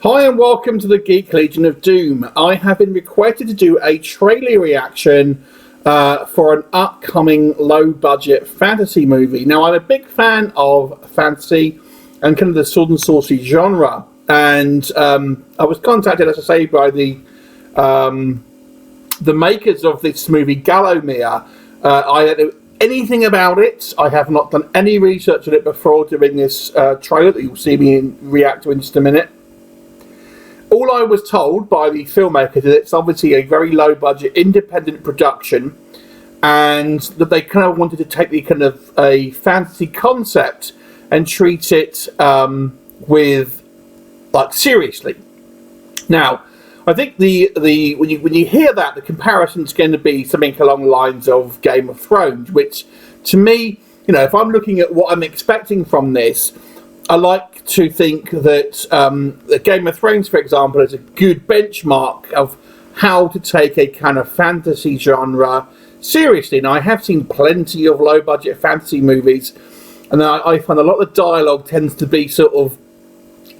Hi and welcome to the Geek Legion of Doom. I have been requested to do a trailer reaction for an upcoming low-budget fantasy movie. Now, I'm a big fan of fantasy and kind of the sword and sorcery genre, and I was contacted, as I say, by the makers of this movie, Gallowmere. I don't know anything about it. I have not done any research on it before doing this trailer that you'll see me react to in just a minute. All I was told by the filmmakers is that it's obviously a very low-budget, independent production, and that they kind of wanted to take the kind of a fantasy concept and treat it with, like, seriously. Now, I think when you hear that, the comparison's going to be something along the lines of Game of Thrones, which, to me, you know, if I'm looking at what I'm expecting from this, I like to think that Game of Thrones, for example, is a good benchmark of how to take a kind of fantasy genre seriously. Now, I have seen plenty of low-budget fantasy movies, and I find a lot of the dialogue tends to be sort of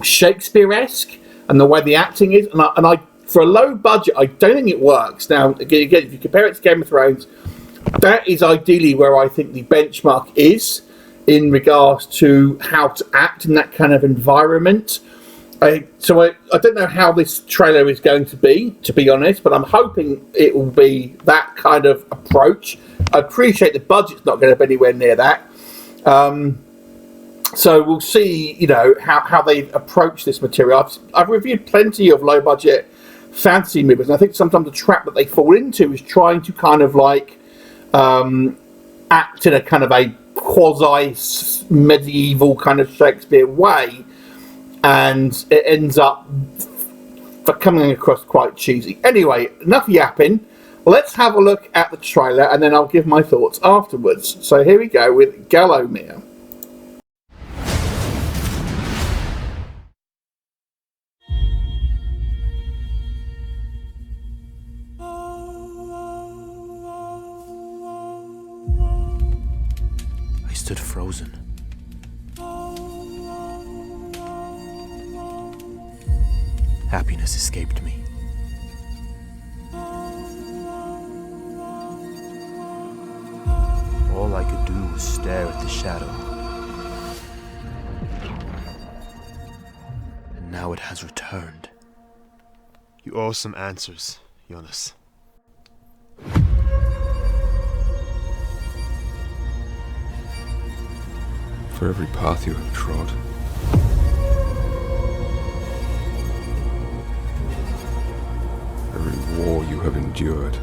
Shakespeare-esque, and the way the acting is, and I for a low budget, I don't think it works. Now, again, if you compare it to Game of Thrones, that is ideally where I think the benchmark is in regards to how to act in that kind of environment. So I don't know how this trailer is going to be honest, but I'm hoping it will be that kind of approach. I appreciate the budget's not going to be anywhere near that. So we'll see, you know, how they approach this material. I've reviewed plenty of low-budget fantasy movies, and I think sometimes the trap that they fall into is trying to kind of like act in a kind of a quasi-medieval kind of Shakespeare way, and it ends up coming across quite cheesy. Anyway, enough yapping. Let's have a look at the trailer, and then I'll give my thoughts afterwards. So here we go with Gallowmere. I stood frozen. Happiness escaped me. All I could do was stare at the shadow. And now it has returned. You owe some answers, Jonas. For every path you have trod, every war you have endured,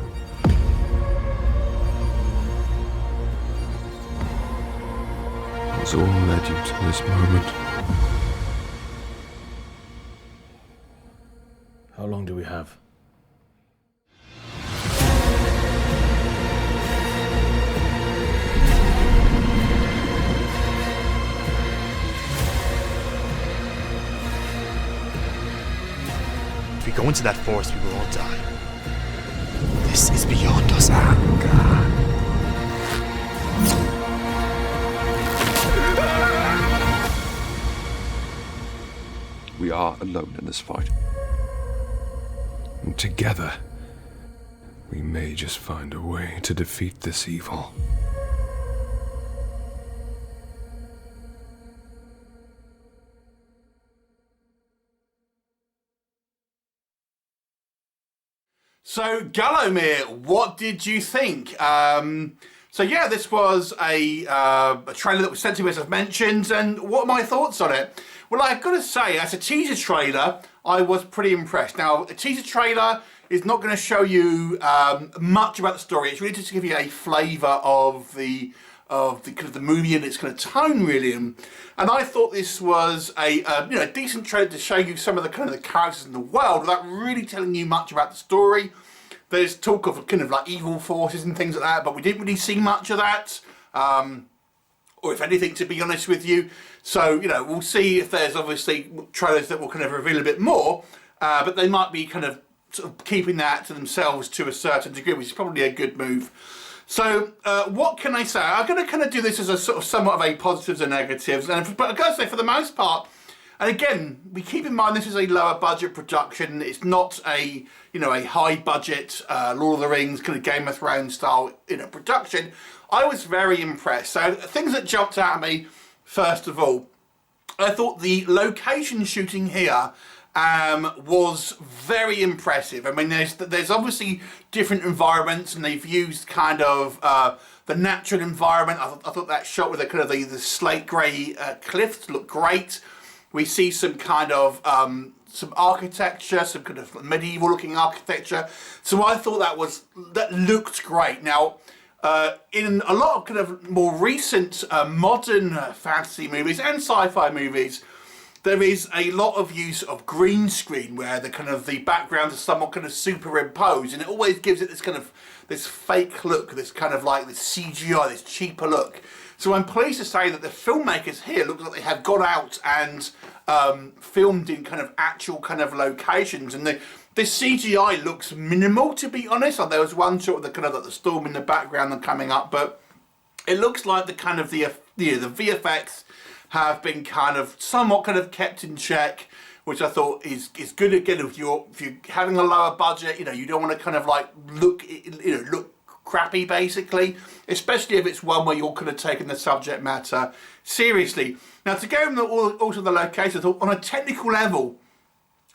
has all led you to this moment. How long do we have? If we go into that forest, we will all die. This is beyond us, Aaran. We are alone in this fight. And together, we may just find a way to defeat this evil. So, Gallowmere, what did you think? So yeah, this was a trailer that was sent to me, as I've mentioned, and what are my thoughts on it? Well, I've got to say, as a teaser trailer, I was pretty impressed. Now, a teaser trailer is not going to show you much about the story. It's really just to give you a flavour of the kind of the movie and its kind of tone, really. And I thought this was a decent trailer to show you some of the kind of the characters in the world without really telling you much about the story. There's talk of kind of like evil forces and things like that, but we didn't really see much of that. Or if anything, to be honest with you. So, you know, we'll see if there's obviously trailers that will kind of reveal a bit more, but they might be kind of sort of keeping that to themselves to a certain degree, which is probably a good move. So, what can I say? I'm going to kind of do this as a sort of somewhat of a positives and negatives, but I've got to say, for the most part, And again, we keep in mind this is a lower budget production. It's not a a high budget Lord of the Rings kind of Game of Thrones style production. I was very impressed. So things that jumped out at me, first of all, I thought the location shooting here was very impressive. I mean, there's obviously different environments, and they've used kind of the natural environment. I thought that shot with the kind of the slate grey cliffs looked great. We see some kind of some architecture, some kind of medieval looking architecture. So I thought that looked great. Now, in a lot of kind of more recent modern fantasy movies and sci-fi movies, there is a lot of use of green screen where the backgrounds are somewhat kind of superimposed, and it always gives it this fake look, this kind of like this CGI, this cheaper look. So I'm pleased to say that the filmmakers here look like they have gone out and filmed in kind of actual kind of locations, and this CGI looks minimal, to be honest. There was one shot with the kind of like the storm in the background and coming up, but it looks like the kind of the VFX have been kind of somewhat kind of kept in check, which I thought is good. Again, if you're having a lower budget, you don't want to kind of like look crappy, basically, especially if it's one where you're kind of taking the subject matter seriously. Now, to go also the location, I thought on a technical level,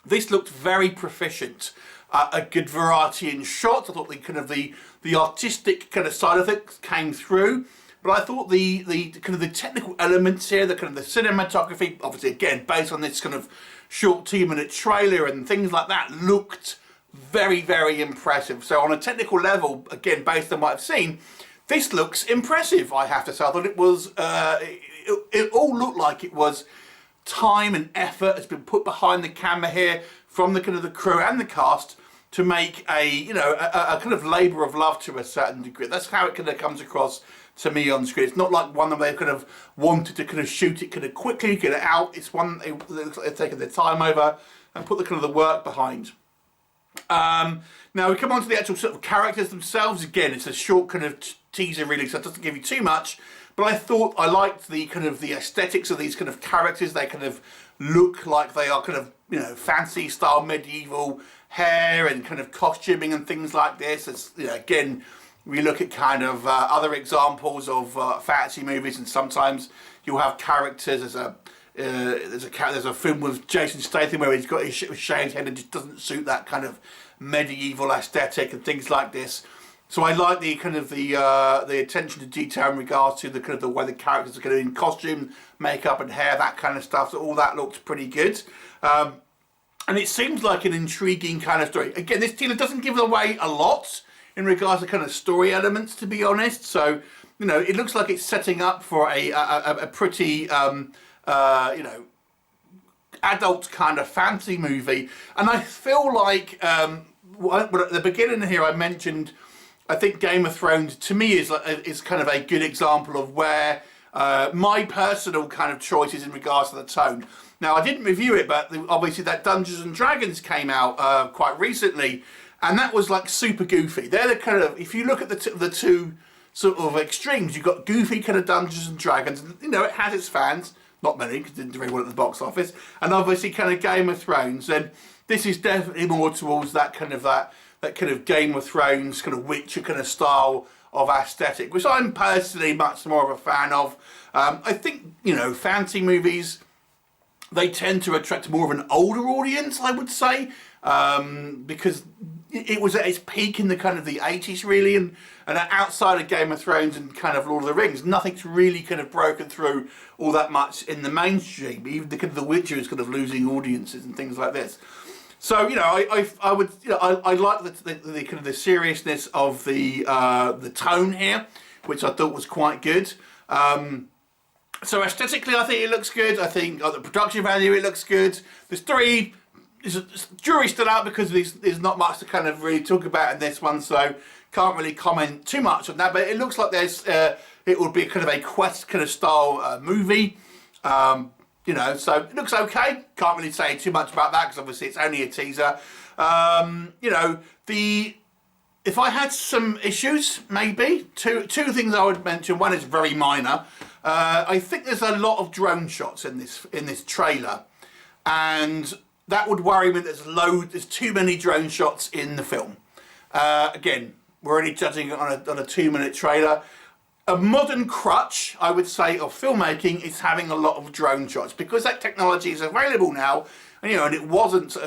this looked very proficient. A good variety in shots. I thought the artistic kind of side of it came through. But I thought the kind of the technical elements here, the kind of the cinematography, obviously again based on this kind of short 2-minute trailer and things like that, looked very, very impressive. So on a technical level, again based on what I've seen, this looks impressive, I have to say. I thought it was it all looked like it was time and effort has been put behind the camera here from the kind of the crew and the cast to make a kind of labour of love to a certain degree. That's how it kind of comes across to me on screen. It's not like one that they've kind of wanted to kind of shoot it kind of quickly, get it out. It's one it looks like they've taken their time over and put the kind of the work behind. Now we come on to the actual sort of characters themselves. Again, it's a short kind of teaser really, so it doesn't give you too much. But I thought I liked the kind of the aesthetics of these kind of characters. They kind of look like they are kind of fancy style medieval hair and kind of costuming and things like this. It's, again, we look at kind of other examples of fantasy movies, and sometimes you'll have characters. There's a film with Jason Statham where he's got his shaved head and just doesn't suit that kind of medieval aesthetic and things like this. So I like the kind of the attention to detail in regards to the kind of the way the characters are going in costume, makeup, and hair, that kind of stuff. So all that looks pretty good. And it seems like an intriguing kind of story. Again, this trailer doesn't give away a lot in regards to kind of story elements, to be honest. So, it looks like it's setting up for a pretty, adult kind of fantasy movie. And I feel like, at the beginning here I mentioned, I think Game of Thrones, to me, is kind of a good example of where my personal kind of choices in regards to the tone. Now, I didn't review it, but obviously that Dungeons and Dragons came out quite recently, and that was like super goofy. They're the kind of, if you look at the two sort of extremes, you've got goofy kind of Dungeons and Dragons, and, it has its fans, not many, because it didn't do very well at the box office, and obviously kind of Game of Thrones, and this is definitely more towards that kind of Game of Thrones, kind of Witcher kind of style of aesthetic, which I'm personally much more of a fan of. I think, fantasy movies, they tend to attract more of an older audience, I would say, because it was at its peak in the kind of the 80s, really, and outside of Game of Thrones and kind of Lord of the Rings, nothing's really kind of broken through all that much in the mainstream. Even the kind of The Witcher is kind of losing audiences and things like this. So I would I like the kind of the seriousness of the tone here, which I thought was quite good. So aesthetically, I think it looks good. I think the production value, it looks good. The story, jury's still out because there's not much to kind of really talk about in this one, so can't really comment too much on that. But it looks like it would be kind of a quest kind of style movie. So it looks okay. Can't really say too much about that because obviously it's only a teaser. If I had some issues, maybe two things I would mention. One is very minor. I think there's a lot of drone shots in this trailer. and that would worry me. There's too many drone shots in the film. Again, we're only judging it on a 2-minute trailer. A modern crutch, I would say, of filmmaking is having a lot of drone shots, because that technology is available now, and it wasn't,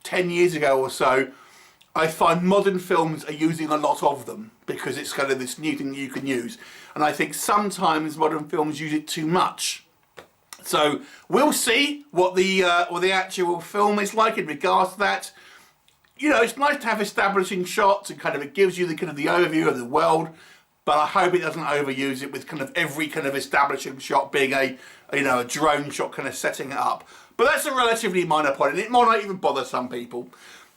10 years ago or so. I find modern films are using a lot of them because it's kind of this new thing that you can use, and I think sometimes modern films use it too much. So we'll see what the actual film is like in regards to that. It's nice to have establishing shots, and kind of it gives you the kind of the overview of the world. But I hope it doesn't overuse it with kind of every kind of establishing shot being a drone shot kind of setting it up. But that's a relatively minor point, and it might not even bother some people.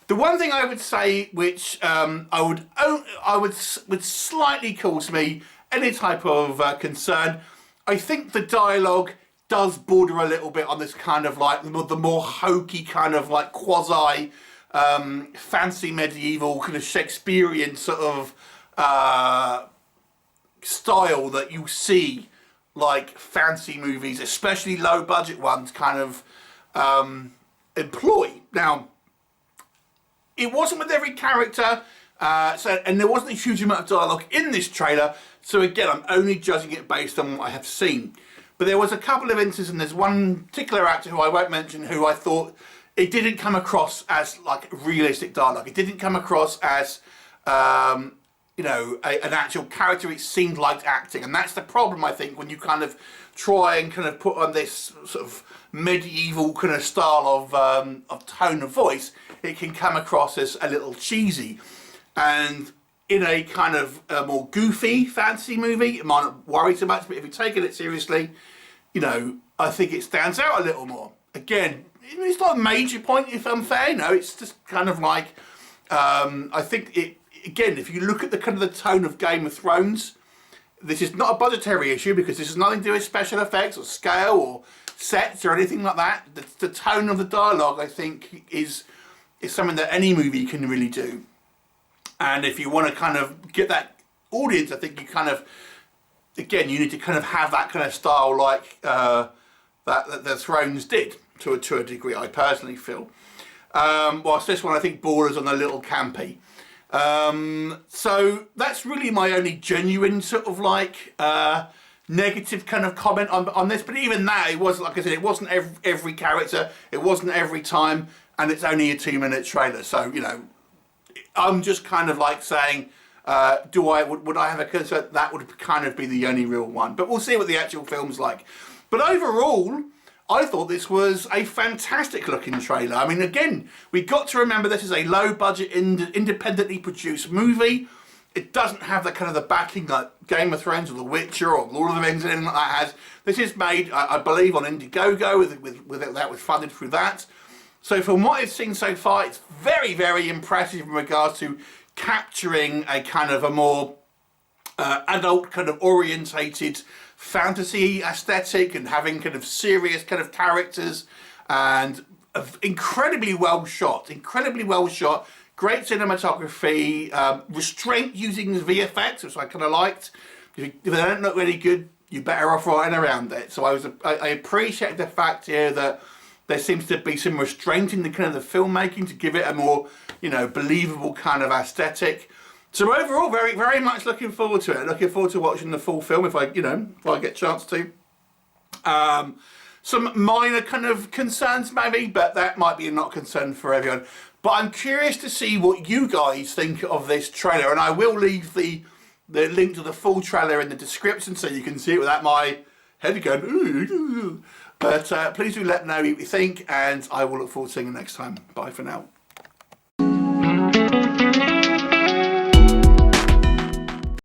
The one thing I would say, which would slightly cause me any type of concern, I think the dialogue does border a little bit on this kind of like the more hokey kind of like quasi fancy medieval kind of Shakespearean sort of style that you see like fancy movies, especially low budget ones, kind of employ. Now, it wasn't with every character, and there wasn't a huge amount of dialogue in this trailer, so again, I'm only judging it based on what I have seen. But there was a couple of instances, and there's one particular actor who I won't mention, who I thought it didn't come across as like realistic dialogue. It didn't come across as an actual character. It seemed like acting, and that's the problem, I think, when you kind of try and kind of put on this sort of medieval kind of style of tone of voice. It can come across as a little cheesy, and in a kind of more goofy fantasy movie, it might not worry so much, but if you're taking it seriously, I think it stands out a little more. Again, it's not a major point, if I'm fair. It's just kind of like I think it. Again, if you look at the kind of the tone of Game of Thrones, this is not a budgetary issue, because this has nothing to do with special effects or scale or sets or anything like that. The tone of the dialogue, I think, is something that any movie can really do. And if you want to kind of get that audience, I think you kind of, again, you need to kind of have that kind of style like that the Thrones did to a degree, I personally feel. Whilst this one, I think, borders on a little campy. So that's really my only genuine sort of like negative kind of comment on this. But even that, it wasn't, like I said, it wasn't every character, it wasn't every time, and it's only a 2-minute trailer. So I'm just kind of like saying, would I have a concern? That would kind of be the only real one. But we'll see what the actual film's like. But overall, I thought this was a fantastic looking trailer. I mean, again, we got to remember this is a low budget, independently produced movie. It doesn't have the kind of the backing like Game of Thrones or The Witcher or Lord of the Rings or anything like that has. This is made, I believe, on Indiegogo, that was funded through that. So from what I've seen so far, it's very, very impressive in regards to capturing a kind of a more adult kind of orientated fantasy aesthetic, and having kind of serious kind of characters, and incredibly well shot, great cinematography, restraint using VFX, which I kind of liked. If they don't look really good, you're better off writing around it. So I appreciate the fact here that there seems to be some restraint in the kind of the filmmaking to give it a more, believable kind of aesthetic. So overall, very, very much looking forward to it. Looking forward to watching the full film if I get a chance to. Some minor kind of concerns maybe, but that might be not a concern for everyone. But I'm curious to see what you guys think of this trailer, and I will leave the link to the full trailer in the description so you can see it without my head going, ooh. But please do let me know what you think, and I will look forward to seeing you next time. Bye for now.